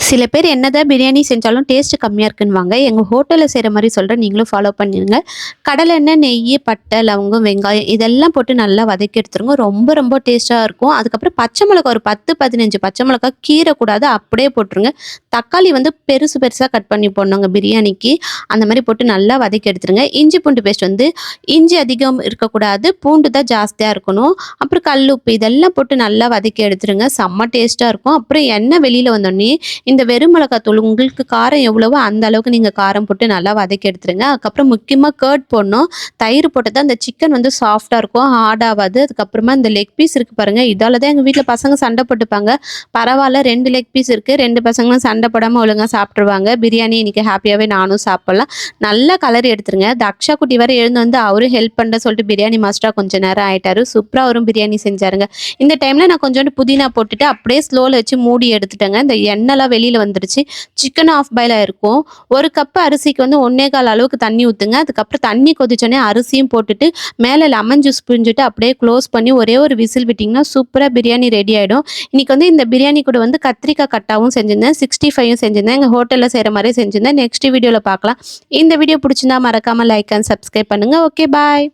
சில பேர் என்னதான் பிரியாணி செஞ்சாலும் டேஸ்ட் கம்மியா இருக்குன்னுவாங்க. எங்க ஹோட்டல்ல செய்ற மாரி சொல்றேன். நீங்களும் ஃபாலோ பண்ணிருங்க. கடலெண்ணெய், நெய்யி, பட்டை, லவங்கம், வெங்காயம் இதெல்லாம் போட்டு நல்லா வதக்கி எடுத்துருங்க. ரொம்ப ரொம்ப டேஸ்ட்டா இருக்கும். அதுக்கப்புறம் பச்சை மிளகா ஒரு 10, 15 பச்சை மிளகா கீறக்கூடாது. அப்படியே போட்டுருங்க. தக்காளி வந்து பெருசு பெருசா கட் பண்ணி போடணுங்க பிரியாணிக்கு. அந்த மாரி போட்டு நல்லா வதக்கி எடுத்துருங்க. இஞ்சி பூண்டு பேஸ்ட் வந்து இஞ்சி அதிகம் இருக்கக்கூடாது. பூண்டு தான் ஜாஸ்தியா இருக்கணும். அப்புறம் கல் உப்பு இதெல்லாம் போட்டு நல்லா வதக்கி எடுத்துருங்க. செம்ம டேஸ்ட்டா இருக்கும். அப்புறம் எண்ணெய் வெளியில வந்தோனே இந்த வெறும் மிளகாத்தூள் உங்களுக்கு காரம் எவ்வளவோ அந்த அளவுக்கு நீங்க காரம் போட்டு நல்லா வதக்கி எடுத்துருங்க. அதுக்கப்புறம் முக்கியமா கர்ட் போடணும். தயிர் போட்டா தான் அந்த சிக்கன் வந்து சாஃப்ட்டா இருக்கும். ஹார்ட் ஆவாது. அதுக்கப்புறமா இந்த லெக் பீஸ் இருக்கு பாருங்க. இதால தான் எங்க வீட்ல பசங்க சண்டை போட்டுப்பாங்க. பரவால்ல 2 லெக் பீஸ் இருக்கு. 2 பசங்களும் சண்டை போடாம ஒழுங்கா சாப்பிட்டுருவாங்க. பிரியாணி இன்னைக்கு ஹேப்பியாவே நானும் சாப்பிடலாம். நல்லா கலரி எடுத்துருங்க. இந்த அக்ஷா குட்டி வேற எழுந்து வந்து அவரும் ஹெல்ப் பண்ண சொல்லிட்டு பிரியாணி மாஸ்டரா கொஞ்ச நேரம் ஆயிட்டாரு. சூப்பரா அவரும் பிரியாணி செஞ்சாருங்க. இந்த டைம்ல நான் கொஞ்சோண்டு புதினா போட்டுட்டு அப்படியே ஸ்லோல வச்சு மூடி எடுத்துட்டேங்க. இந்த எண்ணெய்லாம் வெளியில வந்துருச்சு. சிக்கன் ஆஃப் பாயில் ஆயிருக்கும். 1 கப் அரிசிக்கு வந்து 1 1/4 அளவுக்கு தண்ணி ஊத்துங்க. அதுக்கப்புறம் தண்ணி கொதிச்சோனே அரிசியும் போட்டுட்டு மேல லெமன் ஜூஸ் பிழிஞ்சுட்டு அப்படியே க்ளோஸ் பண்ணி ஒரே ஒரு விசில் விட்டீங்கன்னா சூப்பரா பிரியாணி ரெடி ஆயிடும். இன்னைக்கு வந்து இந்த பிரியாணி கூட வந்து கத்திரிக்காய் கட்டாவும் செஞ்சிருந்தேன். 65யும் செஞ்சிருந்தேன். எங்க ஹோட்டல்ல செய்ற மாரியே செஞ்சிருந்தேன். நெக்ஸ்ட் வீடியோல பார்க்கலாம். இந்த வீடியோ பிடிச்சிருந்தா மறக்காம லைக் அண்ட் சப்ஸ்கிரைப் பண்ணுங்க. Okay bye.